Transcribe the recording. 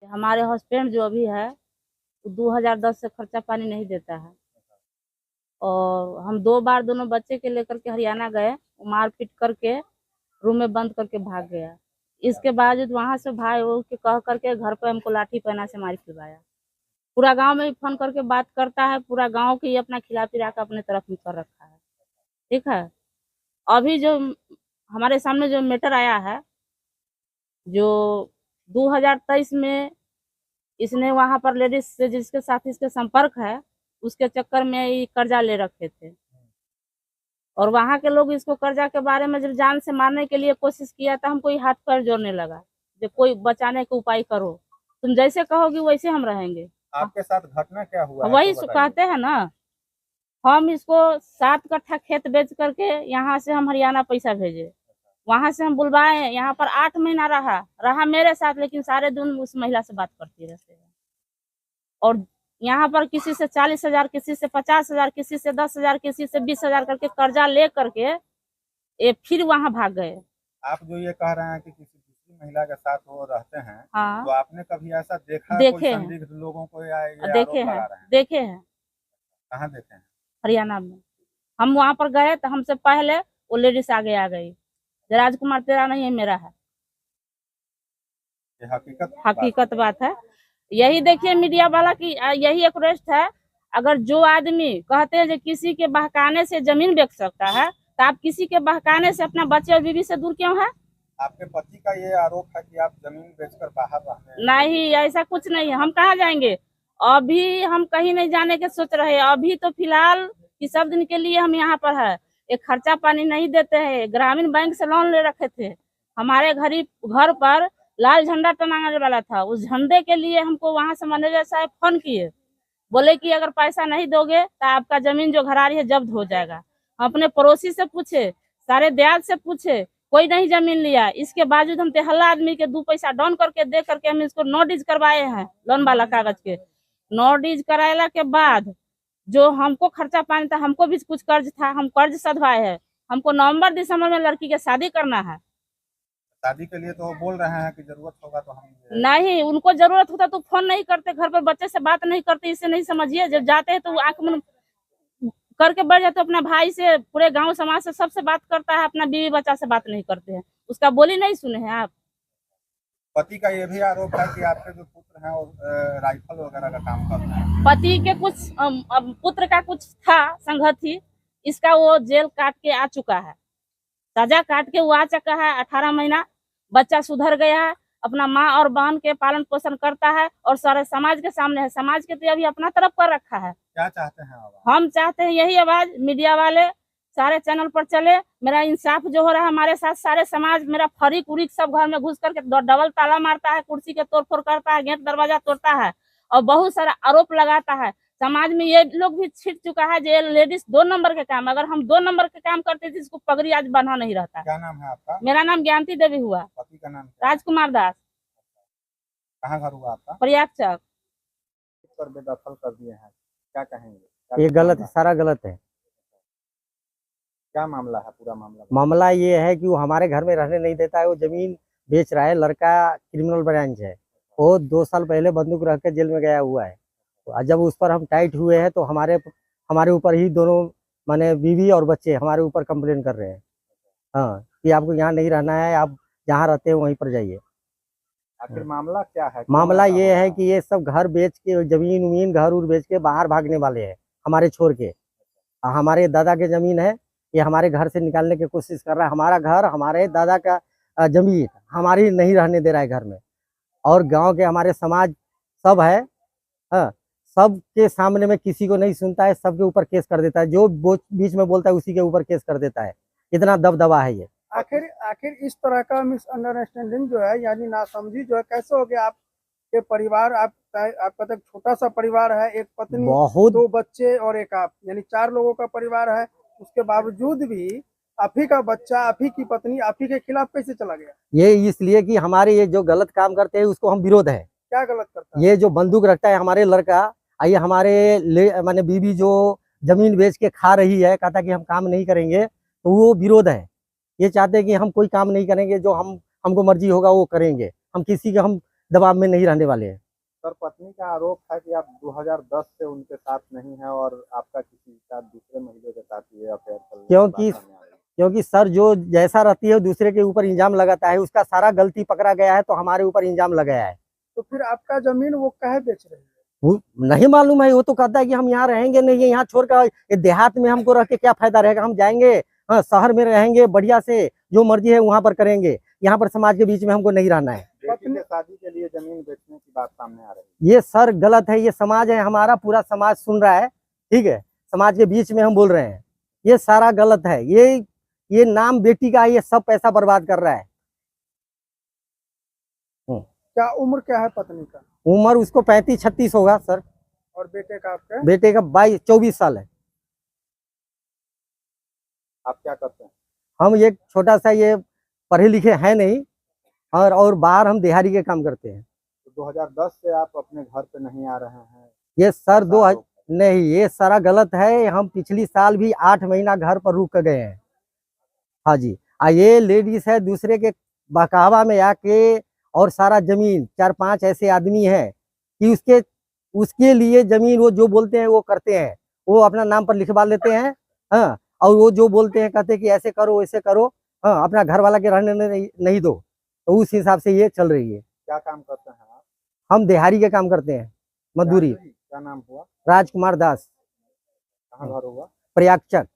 हमारे हस्बैंड जो अभी है वो 2010 से खर्चा पानी नहीं देता है और हम 2 बार दोनों बच्चे के लेकर के हरियाणा गए, मारपीट करके रूम में बंद करके भाग गया। इसके बावजूद वहां से भाई वो के कह करके घर पे हमको लाठी पहना से मार खिलवाया। पूरा गांव में भी फोन करके बात करता है, पूरा गांव के ही अपना खिला पिला के अपने तरफ में कर रखा है। ठीक है, अभी जो हमारे सामने जो मैटर आया है, जो 2023 में इसने वहां पर लेडीज से जिसके साथ इसके संपर्क है उसके चक्कर में ये कर्जा ले रखे थे और वहां के लोग इसको कर्जा के बारे में जब जान से मारने के लिए कोशिश किया तो हमको हाथ पैर जोड़ने लगा, जब कोई बचाने का उपाय करो, तुम जैसे कहोगी वैसे हम रहेंगे। आपके साथ घटना क्या हुआ है? वही तो कहते हैं ना, हम इसको 7 कट्ठा खेत बेच करके यहाँ से हम हरियाणा पैसा भेजे, वहां से हम बुलवाए, यहाँ पर 8 महीना रहा मेरे साथ, लेकिन सारे दिन उस महिला से बात करती रहते हैं और यहाँ पर किसी से 40,000, किसी से 50,000, किसी से 10,000, किसी से 20,000 करके कर्जा ले करके ये फिर वहां भाग गए। आप जो ये कह रहे हैं कि किसी दूसरी महिला के साथ वो रहते हैं, हाँ, तो आपने कभी ऐसा देखा देखे कोई हैं, संदिग्ध लोगों को या ये आरोप देखे लगा हैं, रहे हैं? देखे हैं, कहाँ देखे हैं? हरियाणा में। हम वहां पर गए तो हमसे पहले वो लेडीज आगे आ गई, राजकुमार तेरा नहीं है मेरा है, ये हकीकत बात है। यही देखिए मीडिया वाला की यही एक रेस्ट है। अगर जो आदमी कहते हैं कि किसी के बहकाने से जमीन बेच सकता है तो आप किसी के बहकाने से अपना बच्चे और बीवी से दूर क्यों है? आपके पति का ये आरोप है कि आप जमीन बेचकर बाहर रहते हैं। नहीं, ऐसा कुछ नहीं है, हम कहाँ जाएंगे, अभी हम कहीं नहीं जाने के सोच रहे हैं। अभी तो फिलहाल कि सब दिन के लिए हम यहाँ पर है, एक खर्चा पानी नहीं देते हैं, ग्रामीण बैंक से लोन ले रखे थे, हमारे घर पर लाल झंडा टंगाने वाला था, उस झंडे के लिए हमको वहां से मैनेजर साहब फोन किए, बोले कि अगर पैसा नहीं दोगे तो आपका जमीन जो घरारी है जब्त हो जाएगा। हम अपने पड़ोसी से पूछे, सारे देहात से पूछे, कोई नहीं जमीन लिया। इसके बावजूद हम तेहल्ला आदमी के 2 पैसा डाउन करके दे करके हम इसको नोटिस करवाए हैं, लोन वाला कागज के नोटिस कराने के बाद जो हमको खर्चा पानी था, हमको भी कुछ कर्ज था, हम कर्ज सधवाए हैं। हमको नवंबर दिसंबर में लड़की के शादी करना है। शादी के लिए तो वो बोल रहे हैं कि जरूरत होगा तो हम नहीं, उनको जरूरत होता तो फोन नहीं करते, घर पर बच्चे से बात नहीं करते, इसे नहीं समझिए। जब जाते हैं तो आंख में करके बैठ जाते, अपना भाई से, पूरे गांव समाज से सबसे बात करता है, अपना बीवी बच्चा से बात नहीं करते हैं। उसका बोली नहीं सुने हैं आप? पति का ये भी आरोप है कि आपके जो पुत्र हैं वो राइफल वगैरह का काम करते हैं। पति के कुछ पुत्र का कुछ था संगति, इसका वो जेल काट के आ चुका है, सजा काट के वो आ चुका है 18 महीना। बच्चा सुधर गया है, अपना माँ और बहन के पालन पोषण करता है और सारे समाज के सामने है, समाज के तो अभी अपना तरफ कर रखा है। क्या चाहते हैं आप? हम चाहते हैं यही आवाज मीडिया वाले सारे चैनल पर चले, मेरा इंसाफ जो हो रहा है हमारे साथ, सारे समाज, मेरा फरीक उरीक सब घर में घुस करके डबल ताला मारता है, कुर्सी के तोड़फोड़ करता है, गेट दरवाजा तोड़ता है और बहुत सारा आरोप लगाता है। समाज में ये लोग भी छिट चुका है जो लेडीज 2 नंबर के काम, अगर हम 2 नंबर के काम करते थे इसको पगड़ी आज बंधा नहीं रहता। क्या नाम है आपका? मेरा नाम ज्ञानती देवी हुआ। पति का नाम क्या? राजकुमार दास। कहाँ घर हुआ आपका? प्रयाग चौक। पर बेदखल कर दिए हैं, क्या कहेंगे? ये गलत है, सारा गलत है। क्या मामला है? पूरा मामला ये है कि वो हमारे घर में रहने नहीं देता है, वो जमीन बेच रहा है। लड़का क्रिमिनल ब्रांच है, वो 2 साल पहले बंदूक रख के जेल में गया हुआ है। तो जब उस पर हम टाइट हुए हैं तो हमारे ऊपर ही दोनों माने बीवी और बच्चे हमारे ऊपर कंप्लेन कर रहे हैं, हाँ, कि आपको यहाँ नहीं रहना है, आप जहाँ रहते हैं वहीं पर जाइए। आखिर मामला क्या है? मामला ये है कि ये सब घर बेच के, जमीन उमीन घर उर बेच के बाहर भागने वाले हैं हमारे छोड़ के। हमारे दादा के जमीन है, ये हमारे घर से निकालने की कोशिश कर रहा है। हमारा घर, हमारे दादा का जमीन हमारी नहीं रहने दे रहा है घर में, और गांव के हमारे समाज सब है, हाँ, सबके सामने में किसी को नहीं सुनता है, सबके ऊपर केस कर देता है, जो बीच में बोलता है उसी के ऊपर केस कर देता है। इतना दबदबा है ये। आखिर इस तरह का मिसअंडरस्टैंडिंग जो है, यानी नासमझी जो है, कैसे हो गया? आपके परिवार, आपका तो छोटा सा परिवार है, एक पत्नी, 2 बच्चे और एक आप, यानी 4 लोगों का परिवार है। उसके बावजूद भी आप ही का बच्चा, आप ही की पत्नी, आप ही के खिलाफ कैसे चला गया? ये इसलिए कि हमारे ये जो गलत काम करते हैं उसको हम विरोध है। क्या गलत करता है? ये जो बंदूक रखता है हमारे लड़का, आइए हमारे माने बीवी जो जमीन बेच के खा रही है, कहता कि हम काम नहीं करेंगे, तो वो विरोध है। ये चाहते हैं कि हम कोई काम नहीं करेंगे, जो हमको मर्जी होगा वो करेंगे। हम किसी के हम दबाव में नहीं रहने वाले हैं। सर, पत्नी का आरोप है कि आप 2010 से उनके साथ नहीं है और आपका किसी के साथ दूसरे महिला के साथ ये अफेयर चल रहा है। क्योंकि सर जो जैसा रहती है दूसरे के ऊपर इल्जाम लगाता है, उसका सारा गलती पकड़ा गया है तो हमारे ऊपर इल्जाम लगाया है। तो फिर आपका जमीन वो काहे बेच रही है? वो नहीं मालूम है, वो तो कहता है कि हम यहाँ रहेंगे नहीं, यहाँ छोड़कर ये देहात में हमको रह के क्या फायदा रहेगा, हम जाएंगे हाँ शहर में रहेंगे बढ़िया से, जो मर्जी है वहाँ पर करेंगे, यहाँ पर समाज के बीच में हमको नहीं रहना है। बेटी के शादी के लिए जमीन बेचने की बात सामने आ रही है। ये सर गलत है, ये समाज है हमारा, पूरा समाज सुन रहा है, ठीक है, समाज के बीच में हम बोल रहे हैं, ये सारा गलत है। ये नाम बेटी का, ये सब पैसा बर्बाद कर रहा है। क्या उम्र क्या है पत्नी का? उम्र उसको 35-36 होगा सर। और बेटे का आपके? बेटे का 22-24 साल है। आप क्या करते हैं? हम एक छोटा सा, ये पढ़े लिखे हैं नहीं, और बाहर हम दिहाड़ी के काम करते हैं। तो 2010 से आप अपने घर पे नहीं आ रहे हैं? ये सर नहीं, ये सारा गलत है। हम पिछली साल भी 8 महीना घर पर रुक गए हैं। हाँ जी, ये लेडीज है दूसरे के बहकावा में आके, और सारा जमीन 4-5 ऐसे आदमी हैं कि उसके लिए जमीन वो जो बोलते हैं वो करते हैं, वो अपना नाम पर लिखवा लेते हैं। हाँ, और वो जो बोलते हैं कहते हैं कि ऐसे करो वैसे करो, हाँ अपना घर वाला के रहने नहीं दो, तो उस हिसाब से ये चल रही है। क्या काम करते हैं आप? हम दिहाड़ी के काम करते हैं, मजदूरी। क्या नाम हुआ? राजकुमार दास। कहाँ घर हुआ? प्रयागचक।